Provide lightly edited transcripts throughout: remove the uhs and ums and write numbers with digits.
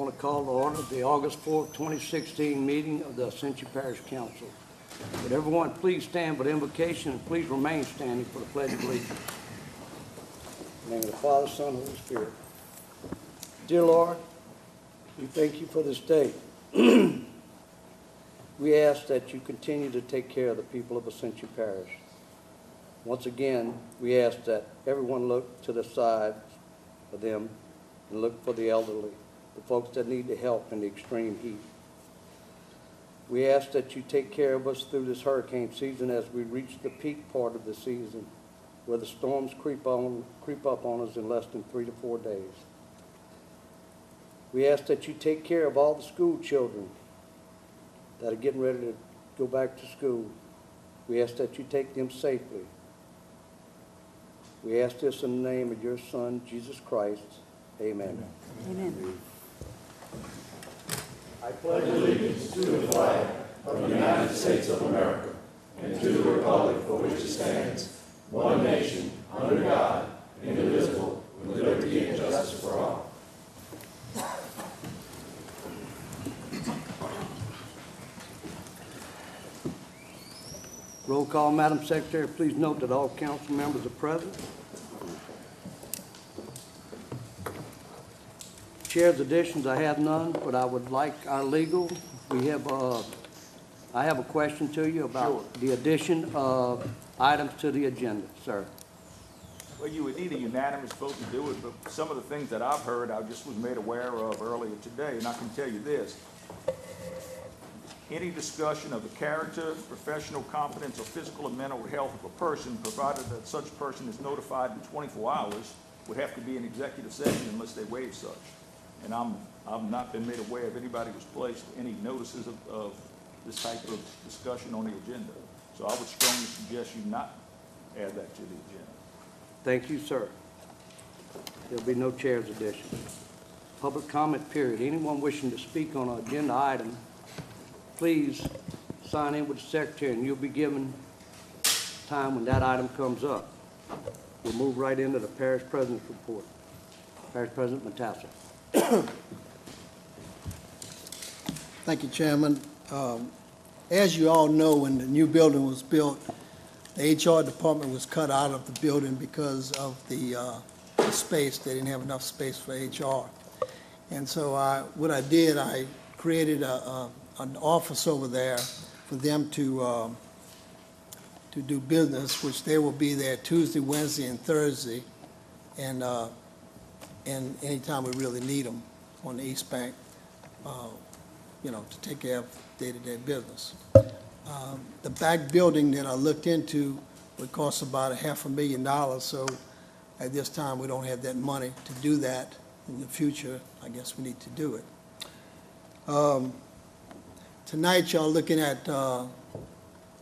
want to call to order the August 4th, 2016 meeting of the Ascension Parish Council. Would everyone please stand for the invocation and please remain standing for the Pledge of Allegiance. In the name of the Father, Son, and Holy Spirit. Dear Lord, we thank you for this day. We ask that you continue to take care of the people of Ascension Parish. Once again, we ask that everyone look to the side of them and look for the elderly, the folks that need the help in the extreme heat. We ask that you take care of us through this hurricane season as we reach the peak part of the season, where the storms creep up on us in less than 3 to 4 days. We ask that you take care of all the school children that are getting ready to go back to school. We ask that you take them safely. We ask this in the name of your Son, Jesus Christ. Amen. Amen. I pledge allegiance to the flag of the United States of America and to the republic for which it stands, one nation, under God, indivisible, with liberty and justice for all. Roll call, Madam Secretary. Please note that all council members are present. Chair's additions, I have none, but I would like our legal. I have a question to you about the addition of items to the agenda, sir. Well, you would need a unanimous vote to do it, but some of the things that I've heard, I just was made aware of earlier today, and I can tell you this. Any discussion of the character, professional competence, or physical or mental health of a person, provided that such person is notified in 24 hours, would have to be an executive session unless they waive such. And I've not been made aware of anybody who's placed any notices of this type of discussion on the agenda. So I would strongly suggest you not add that to the agenda. Thank you, sir. There'll be no chair's addition. Public comment period. Anyone wishing to speak on an agenda item, please sign in with the secretary and you'll be given time when that item comes up. We'll move right into the parish president's report. Parish President Matassa. Thank you, Chairman. As you all know, when the new building was built, the HR department was cut out of the building because of the space. They didn't have enough space for HR. And so what I did, I created an office over there for them to do business, which they will be there Tuesday, Wednesday, and Thursday, and anytime we really need them on the East Bank, to take care of day-to-day business. The back building that I looked into would cost about $500,000, so at this time we don't have that money to do that. In the future, I guess we need to do it. Tonight, y'all looking at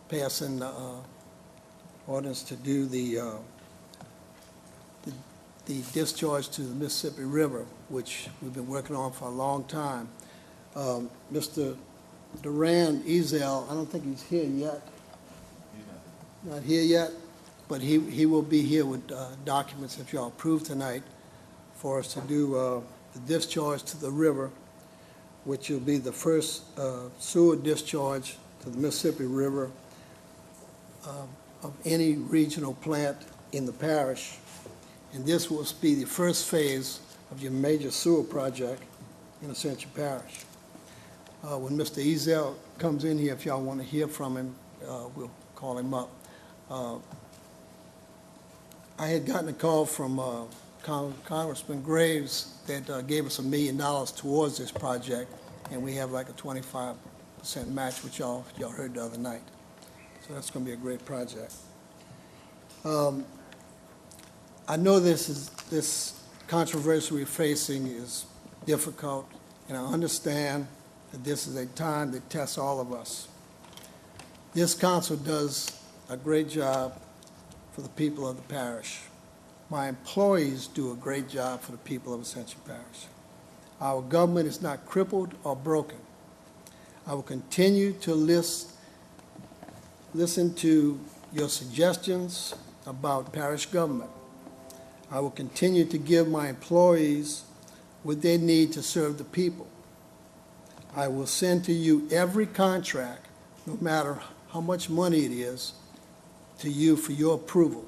passing ordinance to do the discharge to the Mississippi River, which we've been working on for a long time. Mr. Duran Ezel, I don't think he's here yet. He's not here yet, but he will be here with documents if y'all approve tonight for us to do the discharge to the river, which will be the first sewer discharge to the Mississippi River of any regional plant in the parish. And this will be the first phase of your major sewer project in Ascension Parish. When Mr. Ezel comes in here, if y'all want to hear from him, we'll call him up. I had gotten a call from Congressman Graves that gave us $1 million towards this project, and we have like a 25% match, which y'all heard the other night. So that's going to be a great project. I know this controversy we're facing is difficult, and I understand that this is a time that tests all of us. This council does a great job for the people of the parish. My employees do a great job for the people of Ascension Parish. Our government is not crippled or broken. I will continue to listen to your suggestions about parish government. I will continue to give my employees what they need to serve the people. I will send to you every contract, no matter how much money it is, to you for your approval.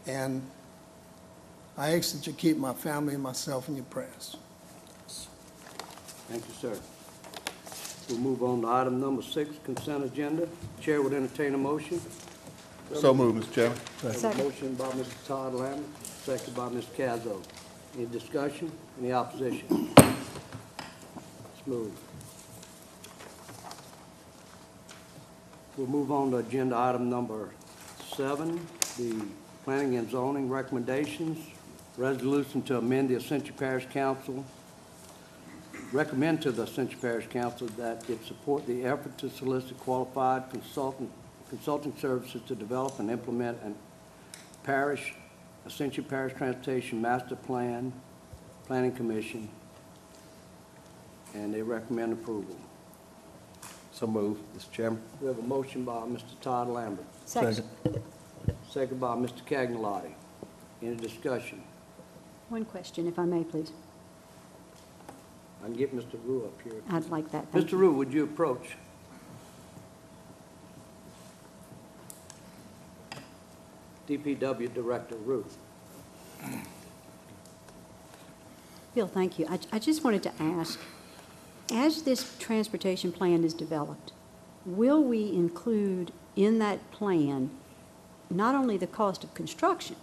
And I ask that you keep my family and myself in your prayers. Thank you, sir. We'll move on to item number 6, consent agenda. Chair would entertain a motion. So moved, Mr. Chairman. Have a Second. motion by Mr. Todd Lambert, second by Ms. Cazzo. Any discussion? Any opposition? Let's move. We'll move on to agenda item number 7, the planning and zoning recommendations. Resolution to amend the Ascension Parish Council. Recommend to the Ascension Parish Council that it support the effort to solicit qualified consulting services to develop and implement Ascension Parish Transportation Master Plan, Planning Commission, and they recommend approval. So moved, Mr. Chairman. We have a motion by Mr. Todd Lambert, Second. second by Mr. Cagnolati. Any discussion? One question, if I may, please. I can get Mr. Rue up here. I'd like that. Thank Mr. you. Rue, would you approach? DPW Director Rue. Bill, thank you. I just wanted to ask, as this transportation plan is developed, will we include in that plan not only the cost of construction,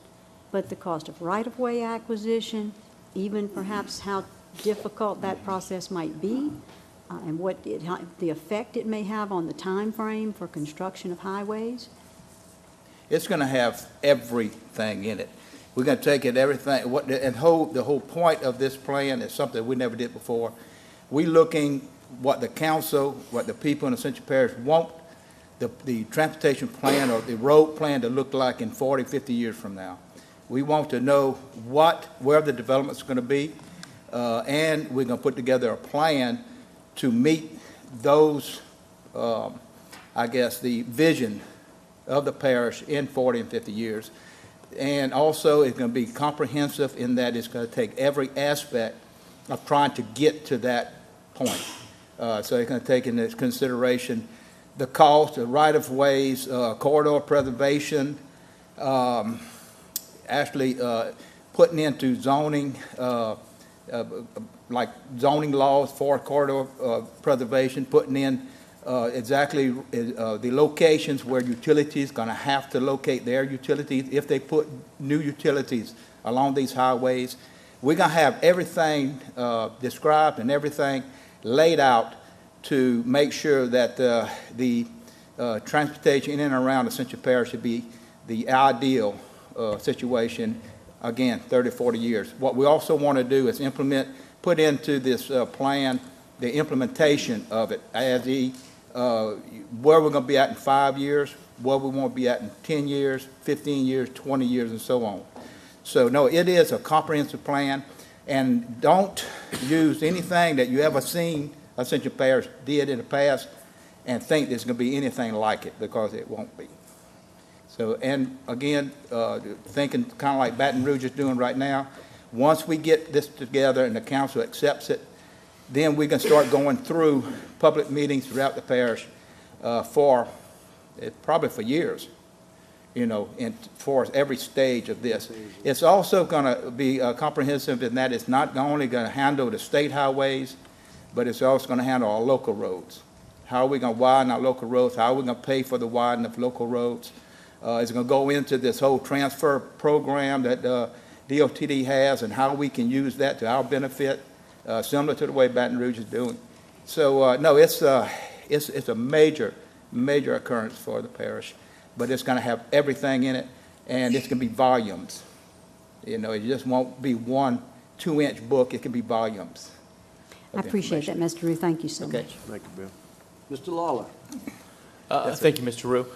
but the cost of right-of-way acquisition, even perhaps how difficult that process might be, and the effect it may have on the time frame for construction of highways? It's going to have everything in it. We're going to take it, everything, the whole point of this plan is something we never did before. We're looking what the council, what the people in Ascension Parish want the transportation plan or the road plan to look like in 40, 50 years from now. We want to know where the development's going to be, and we're going to put together a plan to meet those, I guess, the vision of the parish in 40 and 50 years. And also, it's going to be comprehensive in that it's going to take every aspect of trying to get to that point. So it's going to take into consideration the cost, the right-of-ways, corridor preservation, actually putting into zoning, like zoning laws for corridor preservation, putting in exactly the locations where utilities going to have to locate their utilities if they put new utilities along these highways. We're going to have everything described and everything laid out to make sure that the transportation in and around Ascension Parish should be the ideal situation, again, 30, 40 years. What we also want to do is put into this plan the implementation of it, as where we're going to be at in 5 years, where we want to be at in 10 years, 15 years, 20 years, and so on. So, no, it is a comprehensive plan, and don't use anything that you ever seen Ascension Parish did in the past and think there's going to be anything like it, because it won't be. So, and again, thinking kind of like Baton Rouge is doing right now, once we get this together and the council accepts it, then we can start going through public meetings throughout the parish probably for years, for every stage of this. It's also going to be comprehensive in that it's not only going to handle the state highways, but it's also going to handle our local roads. How are we going to widen our local roads? How are we going to pay for the widening of local roads? It's going to go into this whole transfer program that DOTD has and how we can use that to our benefit, similar to the way Baton Rouge is doing. So, no, it's a major, major occurrence for the parish, but it's going to have everything in it, and it's going to be volumes. It just won't be 1 2-inch book. It can be volumes. I appreciate that, Mr. Rue. Thank you so much. Thank you, Bill. Mr. Lawler. Thank you, Mr. Rue.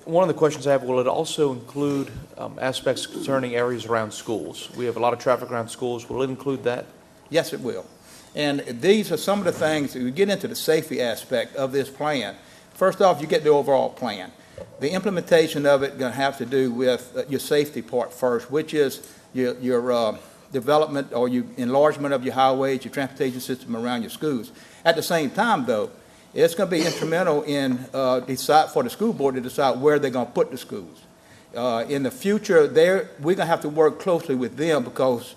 One of the questions I have, will it also include aspects concerning areas around schools? We have a lot of traffic around schools. Will it include that? Yes, it will. And these are some of the things, that we get into the safety aspect of this plan. First off, you get the overall plan. The implementation of it is going to have to do with your safety part first, which is your development or your enlargement of your highways, your transportation system around your schools. At the same time, though, it's going to be instrumental in for the school board to decide where they're going to put the schools. In the future, we're going to have to work closely with them because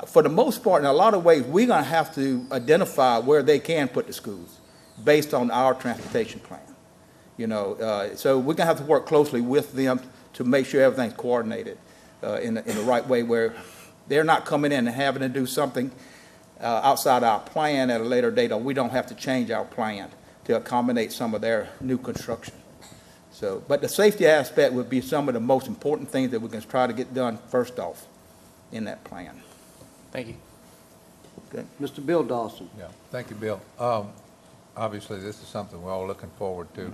for the most part, in a lot of ways, we're going to have to identify where they can put the schools based on our transportation plan. So we're going to have to work closely with them to make sure everything's coordinated in the right way, where they're not coming in and having to do something outside our plan at a later date, or we don't have to change our plan to accommodate some of their new construction. So, but the safety aspect would be some of the most important things that we can try to get done first off in that plan. Thank you. Okay. Mr. Bill Dawson. Yeah, thank you, Bill. Obviously, this is something we're all looking forward to.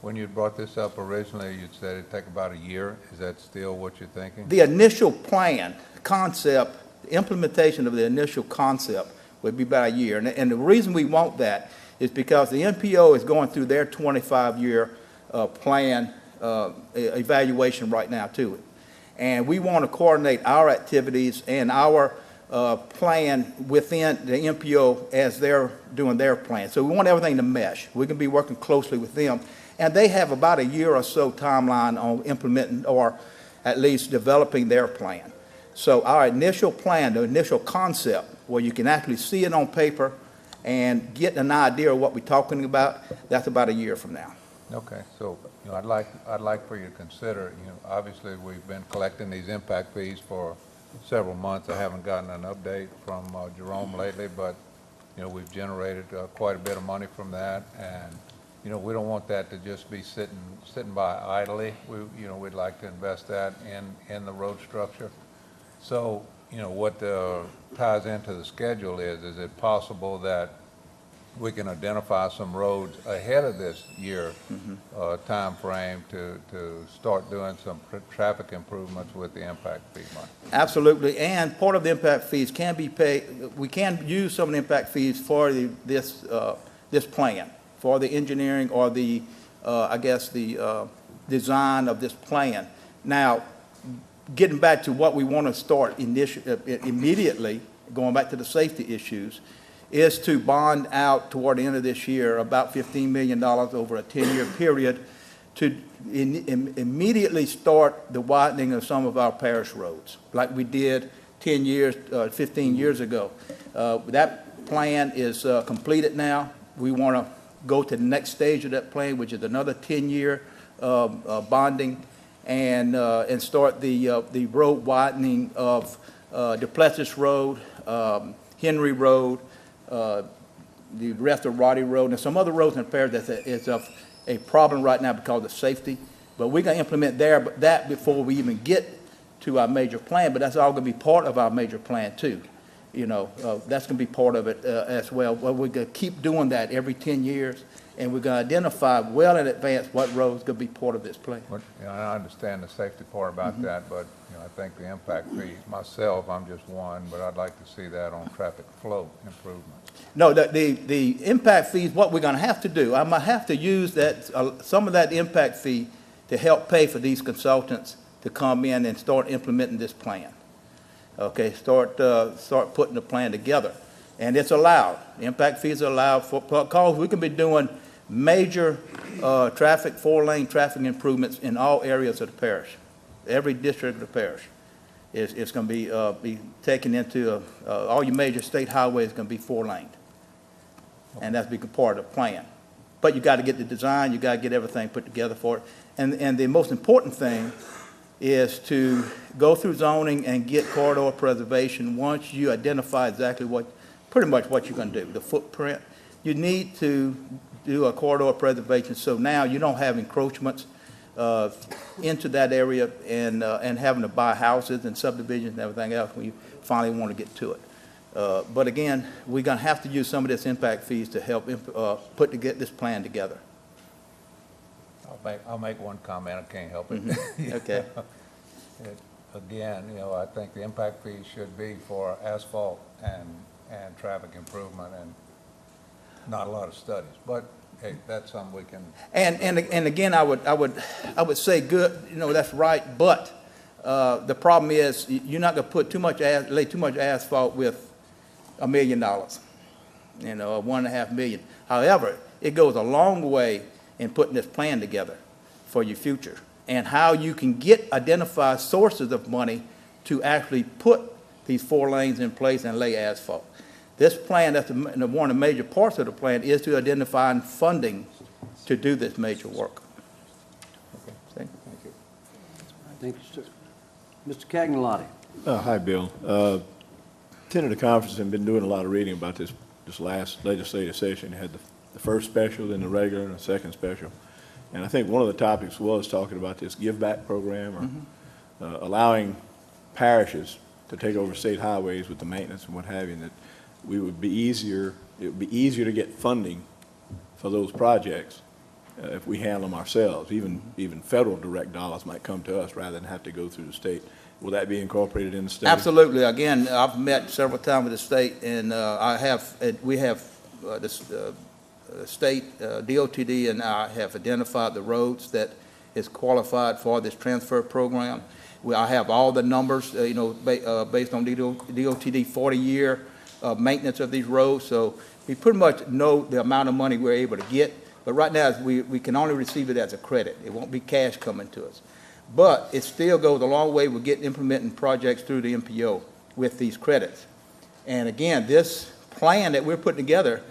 When you brought this up originally, you said it'd take about a year. Is that still what you're thinking? The initial plan, concept, the implementation of the initial concept would be about a year. And the reason we want that is because the NPO is going through their 25-year plan evaluation right now, too. And we want to coordinate our activities and our plan within the NPO as they're doing their plan. So we want everything to mesh. We can be working closely with them. And they have about a year or so timeline on implementing or at least developing their plan. So our initial plan, the initial concept, where you can actually see it on paper and get an idea of what we're talking about, that's about a year from now. Okay, so I'd like for you to consider. Obviously we've been collecting these impact fees for several months. I haven't gotten an update from Jerome lately, but we've generated quite a bit of money from that, and we don't want that to just be sitting by idly. We'd like to invest that in the road structure. So, what ties into the schedule is it possible that we can identify some roads ahead of this year time frame to start doing some traffic improvements with the impact fee money? Absolutely, and part of the impact fees can be paid. We can use some of the impact fees for this plan, for the engineering or the, the design of this plan. Now, getting back to what we want to start immediately, going back to the safety issues, is to bond out toward the end of this year about $15 million over a 10-year period to immediately start the widening of some of our parish roads, like we did 15 years ago. That plan is completed now. We want to go to the next stage of that plan, which is another 10-year bonding, and start the road widening of Duplessis Road, Henry Road, the rest of Roddy Road, and some other roads in the parish that is of a problem right now because of safety. But we're going to implement that before we even get to our major plan, but that's all going to be part of our major plan too. That's going to be part of it as well. Well, we're going to keep doing that every 10 years, and we're going to identify well in advance what roads going to be part of this plan. Well, I understand the safety part about that, but I think the impact fee, myself, I'm just one, but I'd like to see that on traffic flow improvements. No, the impact fees, what we're going to have to do, I'm going to have to use some of that impact fee to help pay for these consultants to come in and start implementing this plan. Okay, start putting the plan together. And it's allowed. Impact fees are allowed because we can be doing major four-lane traffic improvements in all areas of the parish. Every district of the parish is going to be taken into, all your major state highways is going to be four-laned. And that's become part of the plan. But you got to get the design, you got to get everything put together for it. And the most important thing is to go through zoning and get corridor preservation. Once you identify exactly pretty much what you're going to do, the footprint, you need to do a corridor preservation so now you don't have encroachments into that area and having to buy houses and subdivisions and everything else when you finally want to get to it. But again, we're going to have to use some of this impact fees to help get this plan together. I'll make one comment. I can't help it. Okay. Again, I think the impact fees should be for asphalt and traffic improvement and not a lot of studies. But hey, that's something we can. And again, I would say good. That's right. But The problem is, you're not gonna put lay too much asphalt with $1 million, you know, or $1.5 million. However, it goes a long way in putting this plan together for your future, and how you can identify sources of money to actually put these 4 lanes in place and lay asphalt. This plan, that's one of the major parts of the plan, is to identify funding to do this major work. Okay, thank you. Thank you, sir. Mr. Cagnolotti. Hi, Bill. Attended the conference and been doing a lot of reading about this last legislative session. You had the first special, then the regular, and the second special. And I think one of the topics was talking about this give back program, or allowing parishes to take over state highways with the maintenance and what have you, and that it would be easier to get funding for those projects if we handle them ourselves. Even federal direct dollars might come to us rather than have to go through the state. Will that be incorporated in the state? Absolutely. Again, I've met several times with the state, and we have the state DOTD and I have identified the roads that is qualified for this transfer program. I have all the numbers, you know, based on DOTD 40-year maintenance of these roads. So we pretty much know the amount of money we're able to get. But right now, we can only receive it as a credit. It won't be cash coming to us. But it still goes a long way with implementing projects through the MPO with these credits. And again, this plan that we're putting together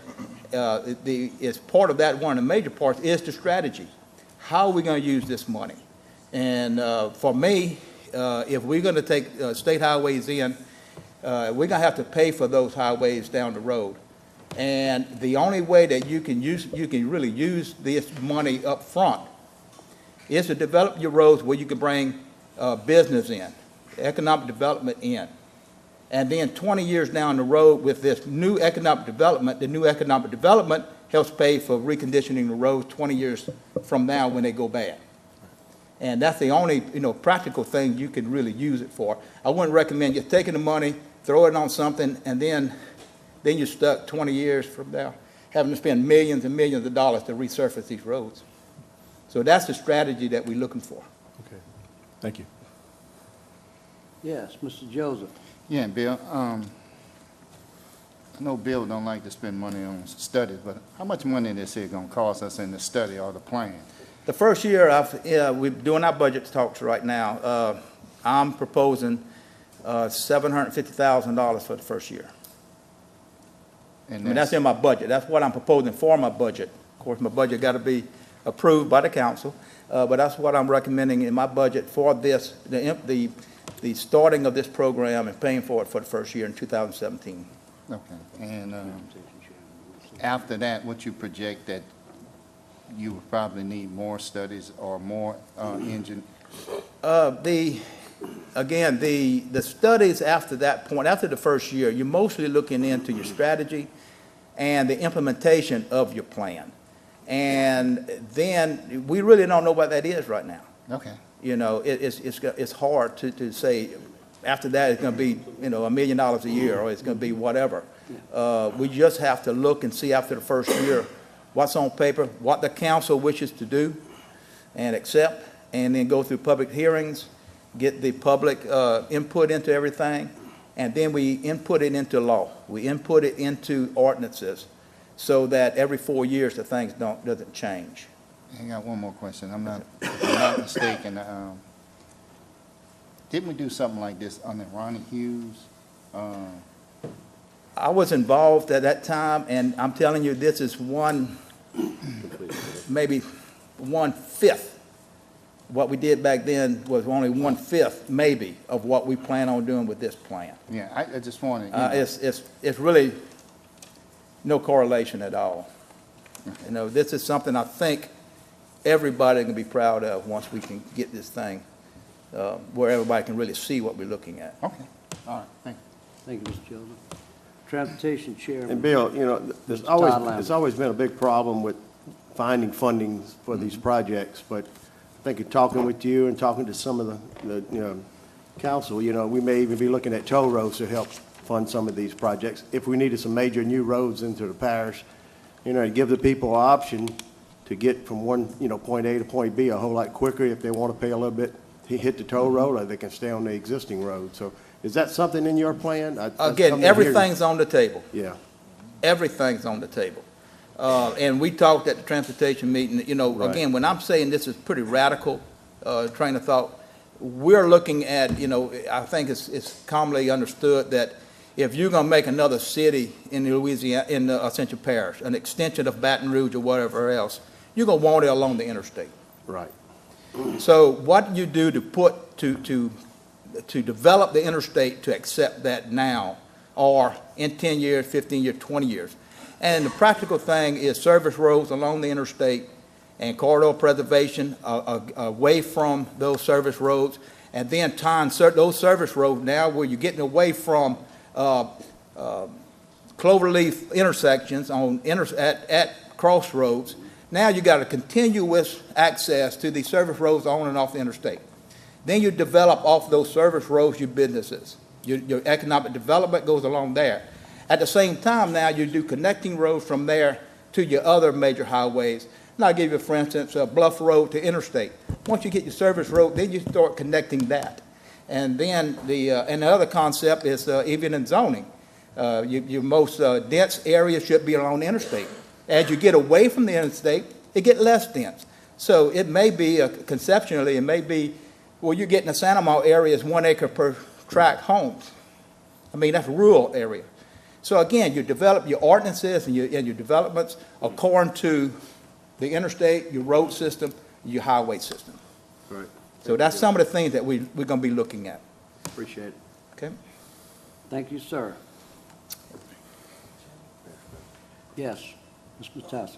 is part of that. One of the major parts is the strategy. How are we going to use this money? And for me, if we're going to take state highways in, we're going to have to pay for those highways down the road. And the only way that you can really use this money up front is to develop your roads where you can bring business in, economic development in. And then 20 years down the road with this new economic development, the new economic development helps pay for reconditioning the roads 20 years from now when they go bad. And that's the only, you know, practical thing you can really use it for. I wouldn't recommend you taking the money, throw it on something, and then you're stuck 20 years from now having to spend millions and millions of dollars to resurface these roads. So that's the strategy that we're looking for. Okay. Thank you. Yes, Mr. Joseph. Yeah, Bill, I know Bill don't like to spend money on studies, but how much money this here gonna cost us in the study or the plan? The first year, we're doing our budget talks right now. I'm proposing $750,000 for the first year. I mean, that's in my budget. That's what I'm proposing for my budget. Of course, my budget got to be approved by the council, but that's what I'm recommending in my budget for this, the starting of this program and paying for it for the first year in 2017. Okay, and after that, what you project that you would probably need more studies or more engine? Again, the studies after that point, after the first year, you're mostly looking into your strategy and the implementation of your plan. And then we really don't know what that is right now. Okay. You know, it's hard to say after that it's going to be, you know, $1 million a year or it's going to be whatever. We just have to look and see after the first year what's on paper, what the council wishes to do and accept, and then go through public hearings, get the public input into everything, and then we input it into law. We input it into ordinances so that every 4 years the things doesn't change. I got one more question. If I'm not mistaken. Didn't we do something like this under Ronnie Hughes? I was involved at that time, and I'm telling you, this is maybe 1/5. What we did back then was only 1/5, maybe, of what we plan on doing with this plan. Yeah, I just wanted. It's really no correlation at all. You know, this is something I think everybody can be proud of once we can get this thing where everybody can really see what we're looking at. Okay. All right. Thank you. Thank you, Mr. Joseph. Transportation Chairman. And Bill, you know, there's always been a big problem with finding funding for these projects, but I think in talking with you and talking to some of the you know, council, you know, we may even be looking at toll roads to help fund some of these projects. If we needed some major new roads into the parish, you know, to give the people an option to get from one, you know, point A to point B a whole lot quicker if they want to pay a little bit hit the toll road, or they can stay on the existing road. So is that something in your plan? Again, everything's on the table. Yeah, Everything's on the table. And we talked at the transportation meeting, you know, Right. again, when I'm saying this is pretty radical train of thought, we're looking at, you know, I think it's commonly understood that if you're going to make another city in Louisiana, in Ascension Parish, an extension of Baton Rouge or whatever else, you're going to want it along the interstate. right. So what you do to develop the interstate to accept that now, or in 10 years, 15 years, 20 years. And the practical thing is service roads along the interstate and corridor preservation away from those service roads, and then tying those service roads now where you're getting away from cloverleaf intersections at crossroads. Now you got a continuous access to the service roads on and off the interstate. Then you develop off those service roads your businesses. Your economic development goes along there. At the same time now you do connecting roads from there to your other major highways. And I'll give you, for instance, Bluff Road to interstate. Once you get your service road, then you start connecting that. And then the other concept is even in zoning. Your most dense area should be along the interstate. As you get away from the interstate, it gets less dense. So it may be, conceptually, it may be, well, you're getting a Santa Maria area is 1 acre per tract homes. I mean, that's a rural area. So again, you develop your ordinances and your developments according to the interstate, your road system, your highway system. Right. So that's some of the things that we're going to be looking at. Appreciate it. Okay? Thank you, sir. Yes, Mr. Tassi.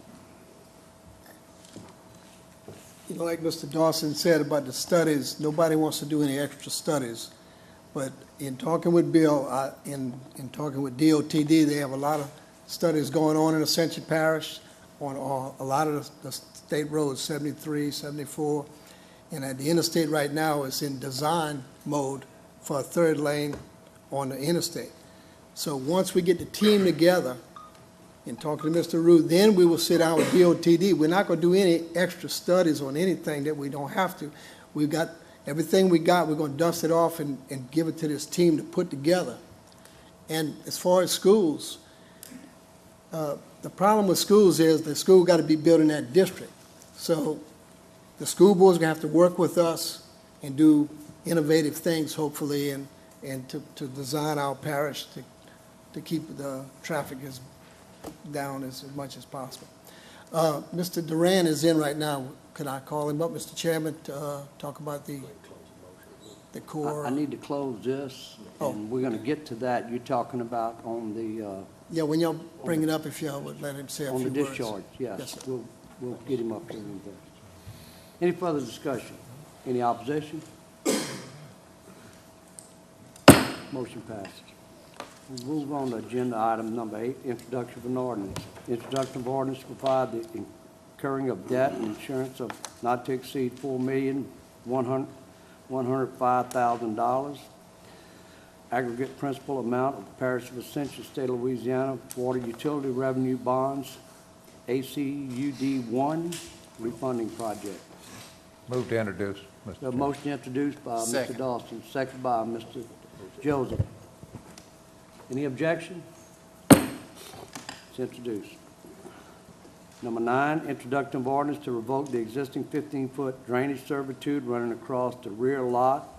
You know, like Mr. Dawson said about the studies, nobody wants to do any extra studies. But in talking with Bill, in talking with DOTD, they have a lot of studies going on in Ascension Parish on a lot of the state roads, 73, 74. And at the interstate right now, it's in design mode for a third lane on the interstate. So once we get the team together and talking to Mr. Root, then we will sit down with DOTD. We're not going to do any extra studies on anything that we don't have to. We've got everything we got, we're going to dust it off and give it to this team to put together. And as far as schools, the problem with schools is the school got to be built in that district. So the school board's going to have to work with us and do innovative things, hopefully, and to design our parish to keep the traffic down as much as possible. Mr. Duran is in right now. Could I call him up, Mr. Chairman, to talk about the core? I need to close this, and we're going to get to that. You're talking about on the Yeah, when y'all bring it up, if y'all would let him say a few on words. the discharge, yes. Yes, sir. We'll get him up here in a bit. Any further discussion? Any opposition? Motion passes. We'll move on to agenda item number 8, introduction of an ordinance. Introduction of ordinance to provide the incurring of debt and insurance of not to exceed $4,105,000. Aggregate principal amount of the Parish of Ascension, State of Louisiana, water utility revenue bonds, ACUD 1 refunding project. Move to introduce, The motion introduced by Mr. Second. Dawson, second by Mr. Joseph. Any objection? It's introduced. Number 9, introduction of ordinance to revoke the existing 15-foot drainage servitude running across the rear lot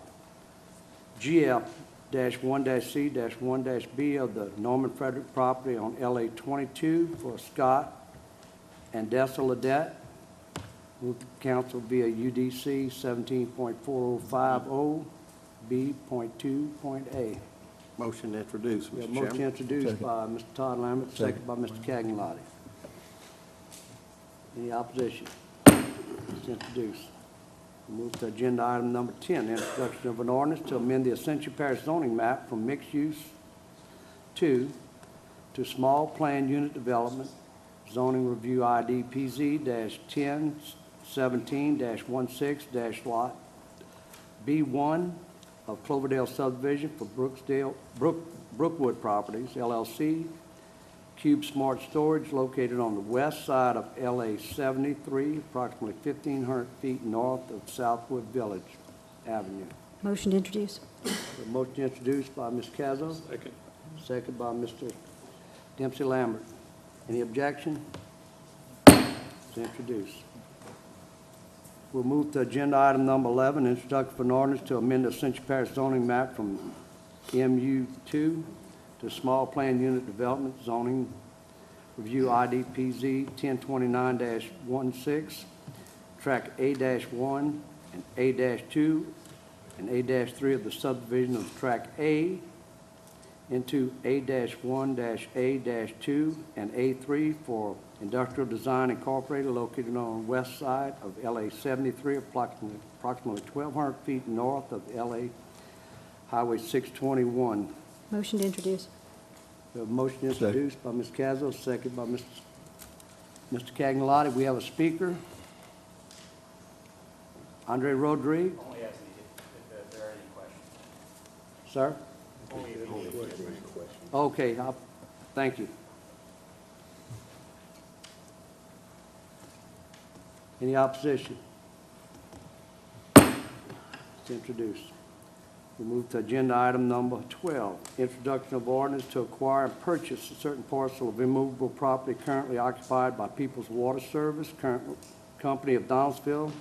GF-1-C-1-B of the Norman Frederick property on LA 22 for Scott and Dessa Ledette. Move to council via UDC 17.4050 B.2.A. Motion to introduce, We have Mr. motion Chairman. introduced by Mr. Todd Lambert, second by Mr. Cagney. Any opposition? It's introduced. We move to agenda item number 10, introduction of an ordinance to amend the Ascension Parish zoning map from mixed use 2 to small plan unit development, zoning review ID PZ-1017-16-lot B1 of Cloverdale subdivision for Brookwood Properties, LLC, Cube Smart Storage located on the west side of LA 73, approximately 1,500 feet north of Southwood Village. Avenue. Motion to introduce. A motion introduced by Ms. Cazzo. Second. Second by Mr. Dempsey Lambert. Any objection? It's introduced. We'll move to agenda item number 11, introduction of an ordinance to amend the Ascension Parish zoning map from MU2 to small plan unit development zoning review IDPZ 1029-16, track A-1 and A-2 and A-3 of the subdivision of track A into A-1-A-2 and A3 for Industrial Design Incorporated located on the west side of LA 73, approximately 1,200 feet north of LA Highway 621. Motion to introduce. We have a motion introduced by Ms. Cazzo, second by Mr. Cagnolotti. We have a speaker. Andre Rodriguez. Only as needed, if there are any questions. Sir? Okay, thank you. Any opposition? It's introduced. We move to agenda item number 12, introduction of ordinance to acquire and purchase a certain parcel of immovable property currently occupied by People's Water Service, current company of Donaldsonville,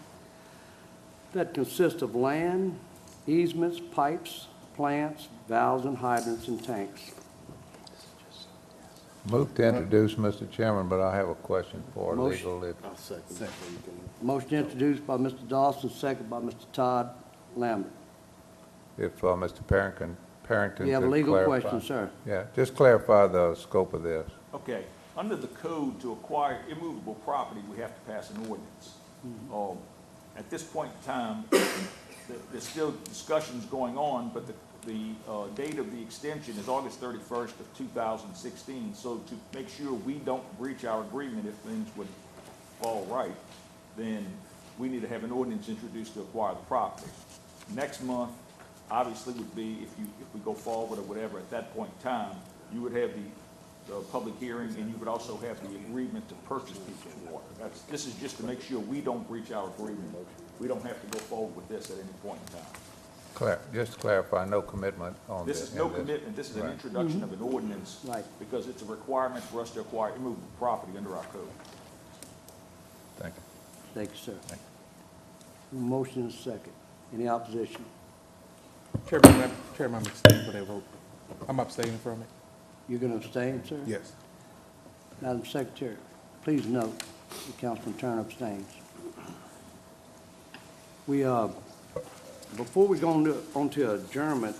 that consists of land, easements, pipes, plants, valves, and hydrants and tanks. Move to introduce, Mr. Chairman, but I have a question for Motion. legal. I'll second. Motion introduced by Mr. Dawson, second by Mr. Todd Lambert. If Mr. Parrington You have a could legal clarify. question, sir. Yeah, just clarify the scope of this. Okay, under the code, to acquire immovable property, we have to pass an ordinance. At this point in time, there's still discussions going on, but the date of the extension is August 31st of 2016. So to make sure we don't breach our agreement if things would fall right, then we need to have an ordinance introduced to acquire the property. Next month, obviously, would be if we go forward or whatever, at that point in time, you would have the public hearing, and you would also have the agreement to purchase People's Water. This is just to make sure we don't breach our agreement. We don't have to go forward with this at any point in time. Just to clarify, no commitment on this. This is no commitment, this is an introduction of an ordinance. Right. Because it's a requirement for us to acquire immovable property under our code. Thank you. Thank you, sir. Thank Motion is second. Any opposition? Chairman, I'm abstaining for that vote. I'm abstaining from it. You're going to abstain, sir? Yes. Madam Secretary, please note that Councilman Turner abstains. We, before we go on to adjournment,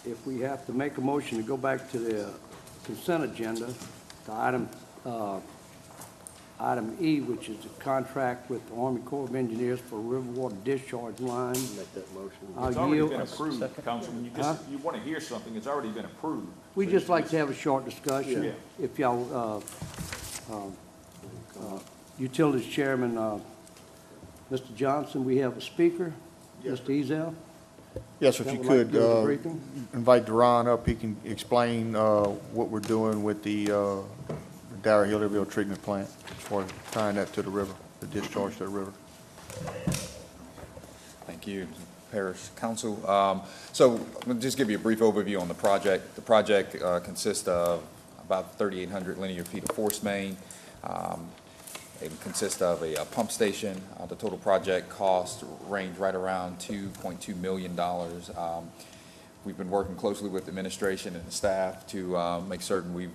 if we have to make a motion to go back to the consent agenda, to item E, which is the contract with the Army Corps of Engineers for river water discharge line. Make that motion. It's already been approved, Councilman. You want to hear something, it's already been approved. We'd just like to have a short discussion. Yeah. If y'all, Utilities Chairman, Mr. Johnson, we have a speaker. Mr. Ezel. Yes, if that you would like to could, give a briefing. invite Duran up, he can explain what we're doing with the Dara Hillerville treatment plant for tying that to the river, the discharge to the river. Thank you, Parish Council. So I'll just give you a brief overview on the project. The project consists of about 3,800 linear feet of force main. It consists of a pump station. The total project cost range right around $2.2 million. We've been working closely with the administration and the staff to make certain we've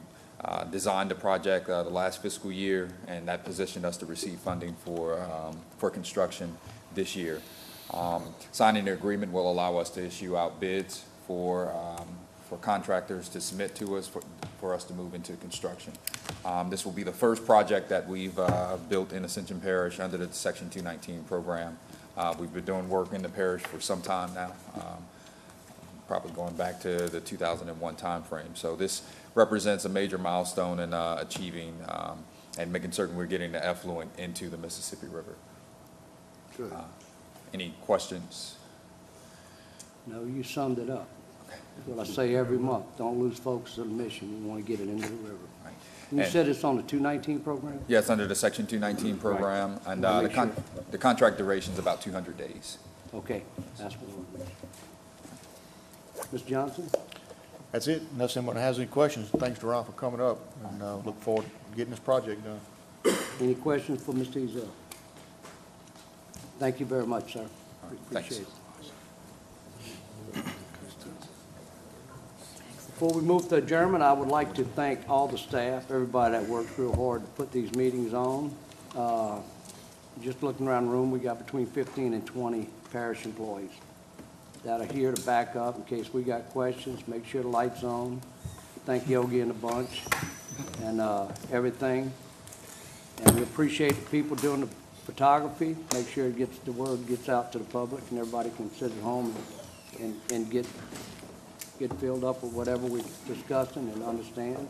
designed the project the last fiscal year, and that positioned us to receive funding for construction this year. Signing the agreement will allow us to issue out bids for contractors to submit to us for us to move into construction. This will be the first project that we've built in Ascension Parish under the Section 219 program. We've been doing work in the parish for some time now, probably going back to the 2001 timeframe. So this represents a major milestone in achieving and making certain we're getting the effluent into the Mississippi River. Good. Any questions? No, you summed it up. That's what I say every month. Don't lose focus of the mission. We want to get it into the river. Right. You And- said it's on the 219 program? Yes, under the Section 219 program, and Wanna the make sure. the contract duration is about 200 days. Okay, that's what it was. Ms. Johnson? That's it, unless anyone has any questions. Thanks to Ron for coming up, and look forward to getting this project done. Any questions for Mr. Ezell? Thank you very much, sir. Thanks. Appreciate it. Before we move to adjournment, I would like to thank all the staff, everybody that worked real hard to put these meetings on. Just looking around the room, we got between 15 and 20 parish employees that are here to back up in case we got questions, make sure the light's on. Thank Yogi and the bunch and everything. And we appreciate the people doing the photography, make sure it gets, the word gets out to the public and everybody can sit at home and get filled up with whatever we're discussing and understand.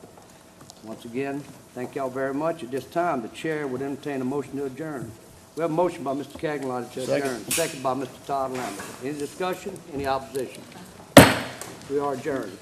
Once again, thank y'all very much. At this time, the chair would entertain a motion to adjourn. We have a motion by Mr. Cagliari to adjourn, second by Mr. Todd Lambert. Any discussion, any opposition? We are adjourned.